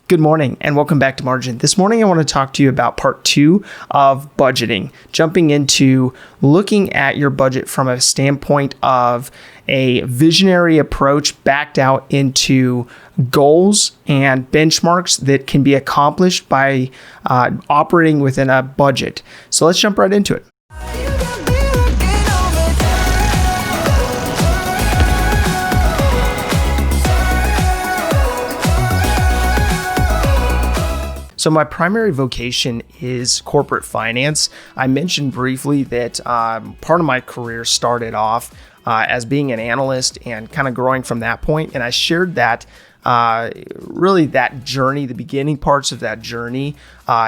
Good morning and welcome back to Margin. This morning I want to talk to you about part 2 of budgeting, jumping into looking at your budget from a standpoint of a visionary approach backed out into goals and benchmarks that can be accomplished by operating within a budget. So let's jump right into it. So my primary vocation is corporate finance. I mentioned briefly that part of my career started off as being an analyst and kind of growing from that point. And I shared that really that journey, the beginning parts of that journey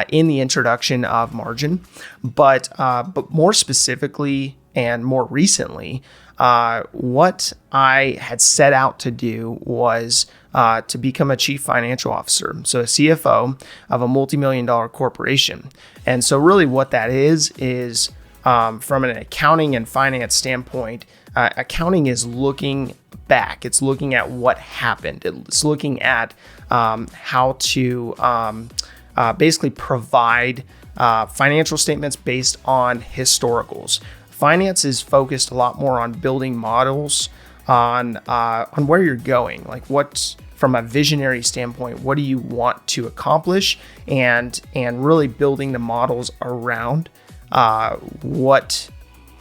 in the introduction of Margin. But more specifically and more recently, what I had set out to do was to become a chief financial officer, so a CFO of a multi-million-dollar corporation. And so really what that is from an accounting and finance standpoint, accounting is looking back. It's looking at what happened. It's looking at how to basically provide financial statements based on historicals. Finance is focused a lot more on building models on where you're going, like what's from a visionary standpoint, what do you want to accomplish, and really building the models around what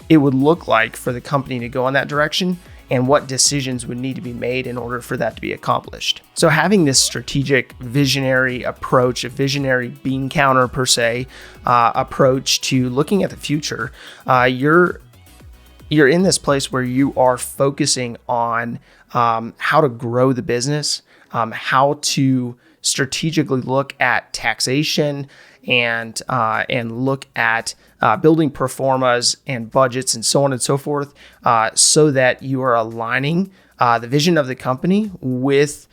it would look like for the company to go in that direction and what decisions would need to be made in order for that to be accomplished. So having this strategic visionary approach, a visionary bean counter per se, approach to looking at the future, you're in this place where you are focusing on how to grow the business, how to strategically look at taxation and look at building pro formas and budgets and so on and so forth, so that you are aligning the vision of the company with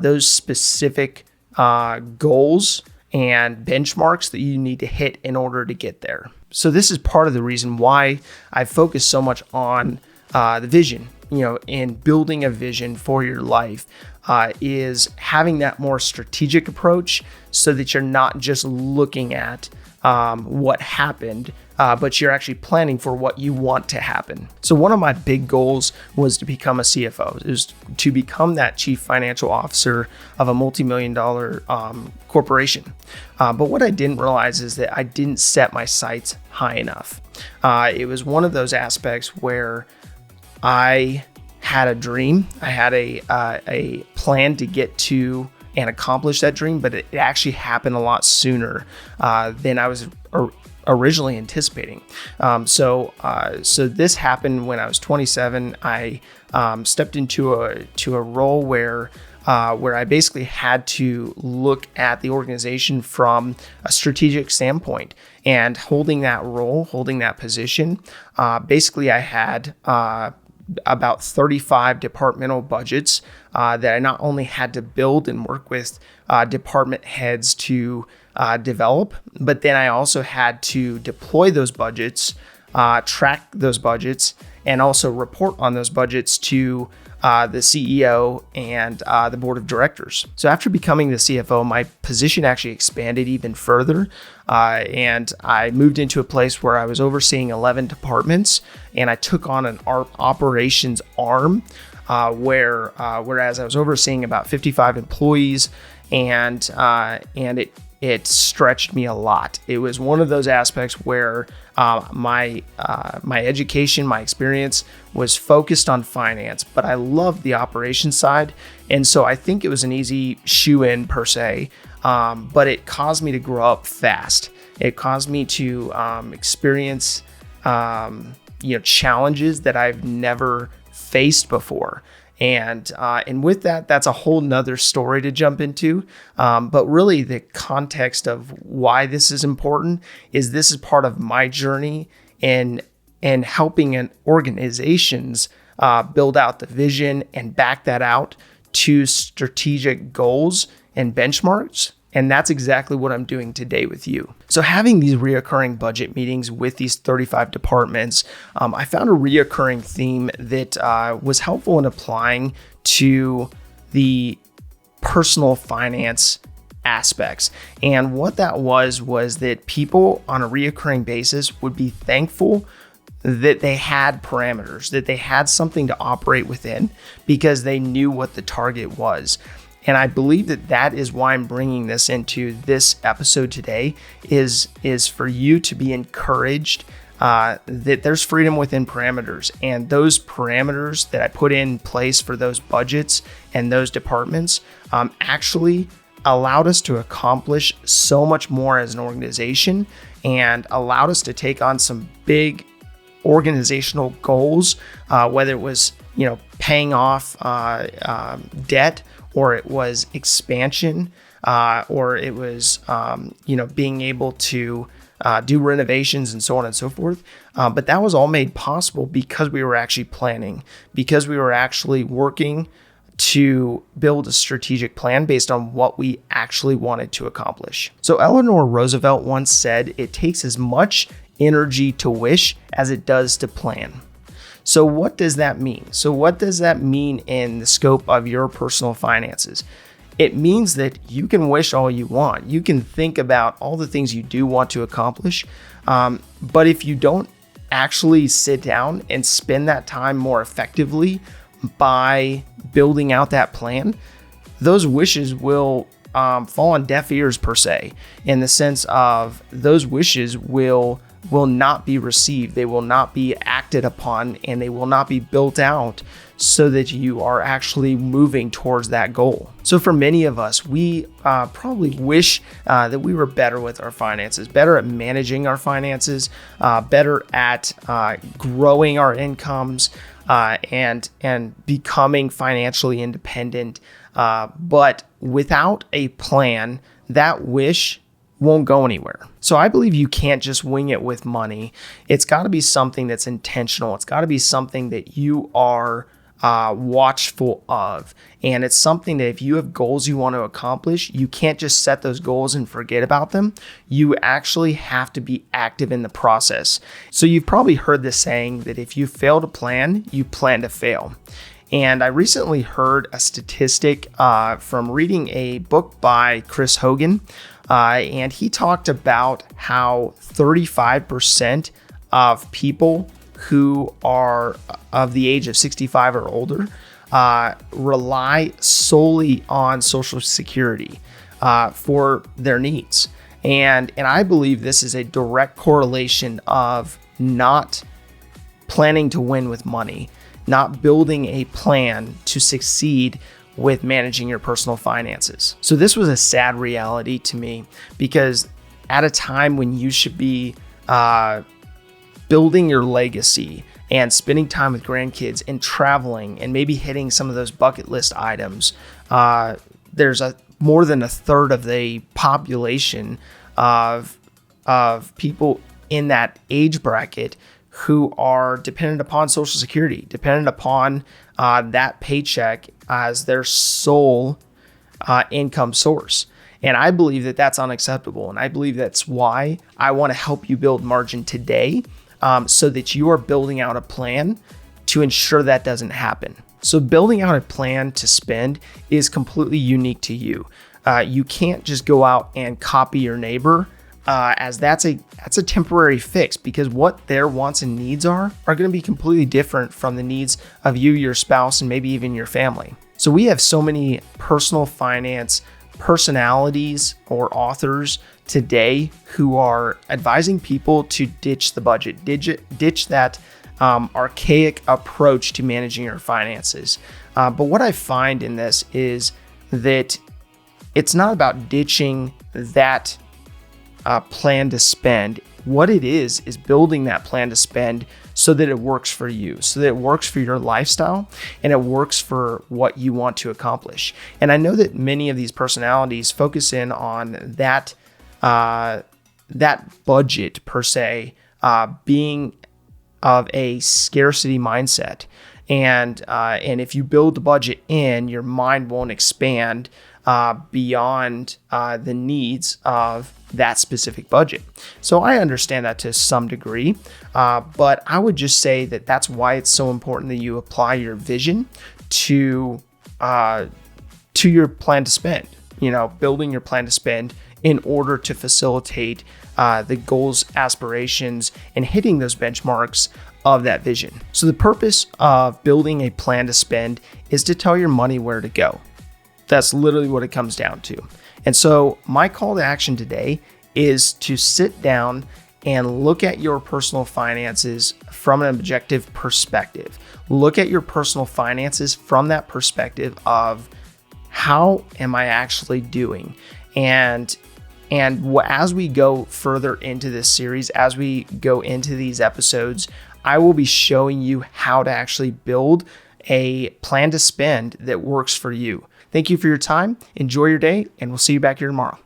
those specific goals and benchmarks that you need to hit in order to get there. So this is part of the reason why I focus so much on the vision, in building a vision for your life, is having that more strategic approach so that you're not just looking at what happened, but you're actually planning for what you want to happen. So one of my big goals was to become a CFO, is to become that chief financial officer of a multi-million-dollar corporation. But what I didn't realize is that I didn't set my sights high enough. It was one of those aspects where I had a dream. I had a plan to get to and accomplish that dream, but it actually happened a lot sooner than I was originally anticipating. So this happened when I was 27. I stepped into a role where I basically had to look at the organization from a strategic standpoint, and holding that role, holding that position. Basically, I had about 35 departmental budgets that I not only had to build and work with department heads to develop, but then I also had to deploy those budgets, track those budgets, and also report on those budgets to the CEO and the board of directors. So after becoming the CFO, my position actually expanded even further, and I moved into a place where I was overseeing 11 departments, and I took on an operations arm, whereas I was overseeing about 55 employees, and it stretched me a lot. It was one of those aspects where my education, my experience was focused on finance, but I loved the operations side. And so I think it was an easy shoe-in per se, but it caused me to grow up fast. It caused me to experience challenges that I've never faced before. And with that, that's a whole nother story to jump into. But really the context of why this is important is this is part of my journey in helping organizations build out the vision and back that out to strategic goals and benchmarks. And that's exactly what I'm doing today with you. So having these reoccurring budget meetings with these 35 departments, I found a reoccurring theme that was helpful in applying to the personal finance aspects. And what that was that people on a reoccurring basis would be thankful that they had parameters, that they had something to operate within because they knew what the target was. And I believe that that is why I'm bringing this into this episode today is for you to be encouraged that there's freedom within parameters, and those parameters that I put in place for those budgets and those departments actually allowed us to accomplish so much more as an organization and allowed us to take on some big organizational goals, whether it was, paying off debt, or it was expansion, or it was, being able to do renovations and so on and so forth. But that was all made possible because we were actually planning, because we were actually working to build a strategic plan based on what we actually wanted to accomplish. So Eleanor Roosevelt once said, "It takes as much energy to wish as it does to plan." So what does that mean? So what does that mean in the scope of your personal finances? It means that you can wish all you want. You can think about all the things you do want to accomplish. But if you don't actually sit down and spend that time more effectively by building out that plan, those wishes will fall on deaf ears per se, in the sense of those wishes will not be received, they will not be acted upon, and they will not be built out so that you are actually moving towards that goal. So for many of us, we probably wish that we were better with our finances, better at managing our finances, better at growing our incomes, and becoming financially independent. But without a plan, that wish won't go anywhere. So I believe you can't just wing it with money. It's got to be something that's intentional. It's got to be something that you are watchful of. And it's something that if you have goals you want to accomplish, you can't just set those goals and forget about them. You actually have to be active in the process. So you've probably heard the saying that if you fail to plan, you plan to fail. And I recently heard a statistic from reading a book by Chris Hogan, and he talked about how 35% of people who are of the age of 65 or older rely solely on Social Security for their needs. And I believe this is a direct correlation of not planning to win with money, not building a plan to succeed with managing your personal finances. So this was a sad reality to me, because at a time when you should be building your legacy and spending time with grandkids and traveling and maybe hitting some of those bucket list items, there's more than a third of the population of people in that age bracket who are dependent upon Social Security, dependent upon that paycheck as their sole income source. And I believe that that's unacceptable. And I believe that's why I want to help you build margin today, so that you are building out a plan to ensure that doesn't happen. So building out a plan to spend is completely unique to you. You can't just go out and copy your neighbor, as that's a temporary fix, because what their wants and needs are going to be completely different from the needs of you, your spouse, and maybe even your family. So we have so many personal finance personalities or authors today who are advising people to ditch the budget, ditch that archaic approach to managing your finances. But what I find in this is that it's not about ditching that plan to spend. What it is building that plan to spend so that it works for you, so that it works for your lifestyle and it works for what you want to accomplish. And I know that many of these personalities focus in on that budget per se being of a scarcity mindset. And if you build the budget in, your mind won't expand beyond the needs of that specific budget. So I understand that to some degree, but I would just say that that's why it's so important that you apply your vision to your plan to spend. building your plan to spend in order to facilitate the goals, aspirations, and hitting those benchmarks of that vision. So the purpose of building a plan to spend is to tell your money where to go. That's literally what it comes down to. And so my call to action today is to sit down and look at your personal finances from an objective perspective. Look at your personal finances from that perspective of how am I actually doing? And as we go further into this series, as we go into these episodes, I will be showing you how to actually build a plan to spend that works for you. Thank you for your time. Enjoy your day, and we'll see you back here tomorrow.